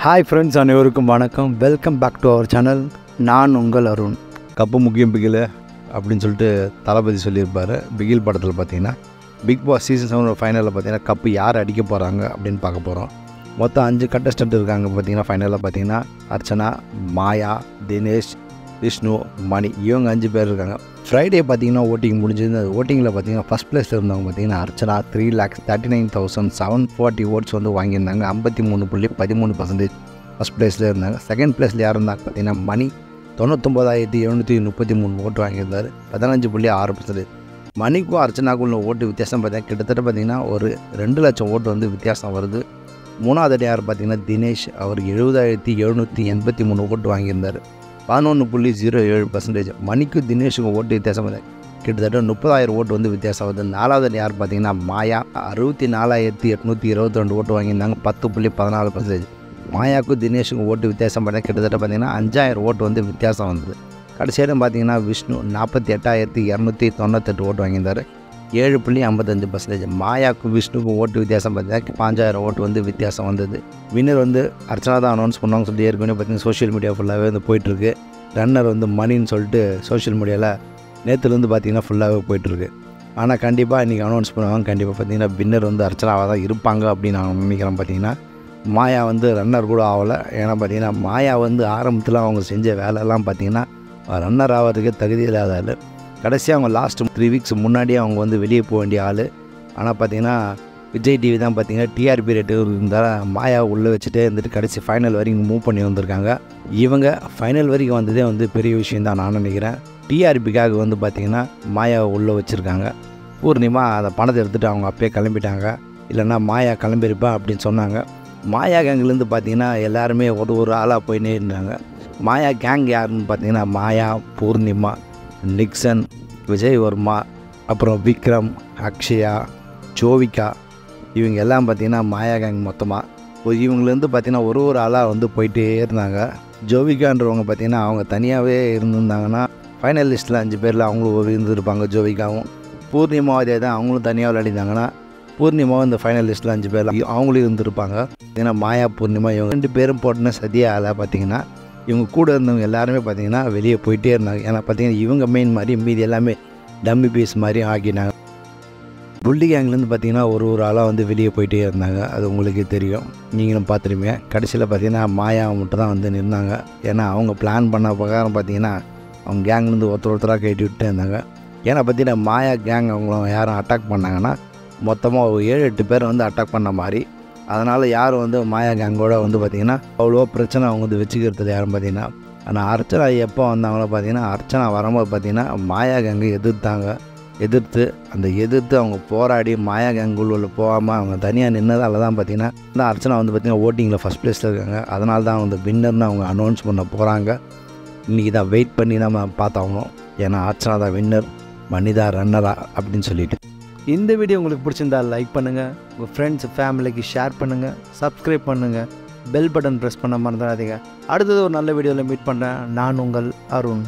Hi friends, அனைவருக்கும் வணக்கம். Welcome back to our channel. நான் உங்கள் அருண். கப்பு முக்கியம் பிகில் அப்படின்னு சொல்லிட்டு தளபதி சொல்லியிருப்பார். பிகில் படத்தில் பார்த்தீங்கன்னா பிக் பாஸ் சீசன் 7 ஃபைனலில் பார்த்தீங்கன்னா கப்பு யார் அடிக்க போகிறாங்க அப்படின்னு பார்க்க போகிறோம். மொத்தம் 5 கண்டஸ்டன்ட் இருக்காங்க. பார்த்தீங்கன்னா ஃபைனலில் பார்த்தீங்கன்னா அர்ச்சனா, மாயா, தினேஷ், விஷ்ணு, மணி, இவங்க 5 பேர் இருக்காங்க. ஃப்ரைடே பார்த்தீங்கன்னா ஓட்டிங் முடிஞ்சது. அந்த ஓட்டிங்கில் பார்த்தீங்கன்னா ஃபஸ்ட் ப்ளேஸில் இருந்தவங்க பார்த்தீங்கன்னா அர்ச்சனா 3,39,740 ஓட்ஸ் வந்து வாங்கியிருந்தாங்க. 53.13% ஃபஸ்ட் ப்ளேஸில் இருந்தாங்க. செகண்ட் ப்ளேஸில் யார் இருந்தாங்க பார்த்தீங்கன்னா மணி 99,733 ஓட்டு வாங்கியிருந்தார். 15.6%. மணிக்கும் அர்ச்சனாக்கும் உள்ள ஓட்டு வித்தியாசம் பார்த்தீங்கன்னா கிட்டத்தட்ட பார்த்தீங்கன்னா ஒரு 2 லட்சம் ஓட்டு வந்து வித்தியாசம் வருது. மூணாவது யார் பார்த்தீங்கன்னா தினேஷ். அவர் 70,783 ஓட்டு வாங்கியிருந்தார். 11.07%. மணிக்கும் தினேஷுக்கும் ஓட்டு வித்தியாசம் கிட்டத்தட்ட 30,000 ஓட்டு வந்து வித்தியாசம் வருது. நாலாவது யார் பார்த்தீங்கன்னா மாயா. 64,822 ஓட்டு வாங்கியிருந்தாங்க. 10.14%. மாயாவுக்கும் தினேஷுக்கும் ஓட்டு வித்தியாசம் பார்த்தீங்கன்னா கிட்டத்தட்ட பார்த்தீங்கன்னா 5,000 ஓட்டு வந்து வித்தியாசம் வந்தது. கடைசியாக பார்த்தீங்கன்னா விஷ்ணு 48,298 ஓட்டு வாங்கியிருந்தார். 7.55%. மாயாவுக்கும் விஷ்ணுக்கும் ஓட்டு வித்தியாசம் பார்த்தீங்கன்னா 5,000 ஓட்டு வந்து வித்தியாசம் வந்தது. வின்னர் வந்து அர்ச்சனா தான் அனௌன்ஸ் பண்ணுவாங்க சொல்லி ஏற்கனவே பார்த்தீங்கன்னா சோஷியல் மீடியா ஃபுல்லாகவே வந்து போயிட்டுருக்கு. ரன்னர் வந்து மணின்னு சொல்லிட்டு சோஷியல் மீடியாவில் நேற்றுலேருந்து பார்த்தீங்கன்னா ஃபுல்லாகவே போயிட்டுருக்கு. ஆனால் கண்டிப்பாக இன்றைக்கி அனௌன்ஸ் பண்ணுவாங்க. கண்டிப்பாக பார்த்தீங்கன்னா வின்னர் வந்து அர்ச்சனாவாக தான் இருப்பாங்க அப்படின்னு நான் நினைக்கிறேன். பார்த்தீங்கன்னா மாயா வந்து ரன்னர் கூட ஆகலை. ஏன்னா பார்த்தீங்கன்னா மாயா வந்து ஆரம்பத்தில் அவங்க செஞ்ச வேலையெல்லாம் பார்த்தீங்கன்னா ரன்னர் ஆகிறதுக்கே தகுதி இல்லாத ஆள். கடைசியாக அவங்க லாஸ்ட் 3 வீக்ஸ் முன்னாடியே அவங்க வந்து வெளியே போக வேண்டிய ஆள். ஆனால் பார்த்தீங்கன்னா விஜய் டிவி தான் பார்த்தீங்கன்னா டிஆர்பி ரேட்டு இருந்தால் மாயா உள்ளே வச்சுட்டே இருந்துட்டு கடைசி ஃபைனல் வரைக்கும் மூவ் பண்ணி வந்திருக்காங்க. இவங்க ஃபைனல் வரைக்கும் வந்ததே வந்து பெரிய விஷயம் தான் நான் நினைக்கிறேன். டிஆர்பிக்காக வந்து பார்த்திங்கன்னா மாயாவை உள்ளே வச்சுருக்காங்க. பூர்ணிமா அந்த பணத்தை எடுத்துகிட்டு அவங்க அப்பயே கிளம்பிட்டாங்க. இல்லைன்னா மாயா கிளம்பியிருப்பா அப்படின்னு சொன்னாங்க. மாயா கேங்லேருந்து பார்த்திங்கன்னா எல்லாருமே ஒரு ஆளாக போயினே இருந்தாங்க. மாயா கேங் யாருன்னு பார்த்தீங்கன்னா மாயா, பூர்ணிமா, நிக்சன், விஜய் வர்மா, அப்புறம் விக்ரம், அக்ஷயா, ஜோவிகா, இவங்க எல்லாம் பார்த்திங்கன்னா மாயா கேங் மொத்தமாக. இவங்கலேருந்து பார்த்திங்கன்னா ஒரு ஆளாக வந்து போயிட்டே இருந்தாங்க. ஜோவிகான்றவங்க பார்த்திங்கன்னா அவங்க தனியாகவே இருந்திருந்தாங்கன்னா ஃபைனல் லிஸ்ட்டில் 5 பேரில் அவங்களும் இருந்திருப்பாங்க. ஜோவிகாவும் பூர்ணிமா அதே தான், அவங்களும் தனியாக விளையாடிருந்தாங்கன்னா பூர்ணிமாவும் இந்த ஃபைனல் லிஸ்ட்டில் 5 பேர் அவங்களும் இருந்திருப்பாங்க. ஏன்னா மாயா, பூர்ணிமா இவங்க 2 பேரும் போட்டுன சதியாக ஆள பார்த்திங்கன்னா இவங்க கூட இருந்தவங்க எல்லாருமே பார்த்திங்கன்னா வெளியே போயிட்டே இருந்தாங்க. ஏன்னா பார்த்திங்கன்னா இவங்க மெயின் மாதிரி மீதி எல்லாமே டம்மி பீஸ் மாதிரி ஆக்கினாங்க. புள்ளி கேங்லேருந்து பார்த்திங்கன்னா ஒரு ஆளாக வந்து வெளியே போயிட்டே இருந்தாங்க. அது உங்களுக்கே தெரியும், நீங்களும் பார்த்துருப்பீங்க. கடைசியில் பார்த்திங்கன்னா மாயா மட்டும் தான் வந்து நின்னாங்க. ஏன்னா அவங்க பிளான் பண்ண பிரகாரம் பார்த்திங்கன்னா அவங்க கேங்லேருந்து ஒருத்தராக கட்டி விட்டு இருந்தாங்க. ஏன்னா பார்த்திங்கன்னா மாயா கேங் அவங்கள யாரும் அட்டாக் பண்ணாங்கன்னா மொத்தமாக 7-8 பேர் வந்து அட்டாக் பண்ண மாதிரி. அதனால் யாரும் வந்து மாயா கேங்கோட வந்து பார்த்திங்கன்னா அவ்வளோ பிரச்சனை அவங்க வந்து வச்சுக்கிறது யாரும் பார்த்திங்கன்னா. ஆனால் அர்ச்சனா எப்போ வந்தாங்களோ பார்த்திங்கன்னா அர்ச்சனா வரும்போது பார்த்திங்கன்னா மாயா கேங்கை எதிர்த்து அவங்க போராடி மாயா கேங்குள்ள போகாமல் அவங்க தனியாக நின்னதால தான் பார்த்திங்கன்னா இந்த அர்ச்சனா வந்து பார்த்திங்கன்னா ஓட்டிங்கில் ஃபஸ்ட் ப்ளேஸில் இருக்காங்க. அதனால தான் அவங்க வின்னர்னு அவங்க அனௌன்ஸ் பண்ண போகிறாங்க. இன்றைக்கி தான் வெயிட் பண்ணி நம்ம பார்த்தாகணும். ஏன்னா அர்ச்சனா தான் வின்னர், மணிதா ரன்னரா அப்படின்னு சொல்லிட்டு. இந்த வீடியோ உங்களுக்கு பிடிச்சிருந்தா லைக் பண்ணுங்கள், உங்கள் ஃப்ரெண்ட்ஸ் ஃபேமிலிக்கு ஷேர் பண்ணுங்கள், சப்ஸ்கிரைப் பண்ணுங்கள், பெல் பட்டன் ப்ரெஸ் பண்ண மறந்துடாதீங்க. அடுத்தது ஒரு நல்ல வீடியோவில் மீட் பண்ணுறேன். நான் உங்கள் அருண்.